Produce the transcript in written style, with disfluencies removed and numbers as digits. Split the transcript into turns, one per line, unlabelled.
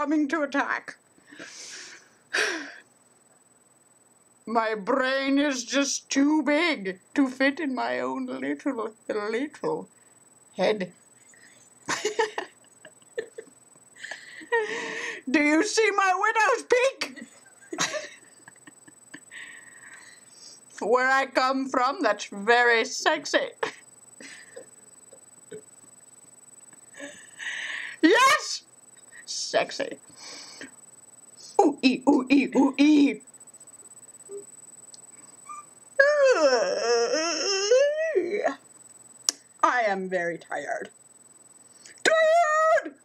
coming to attack. My brain is just too big to fit in my own little head. Do you see my widow's peak? Where I come from, that's very sexy. Yes! Sexy. Ooh-ee, ooh-ee, ooh-ee. I am very tired. Tired!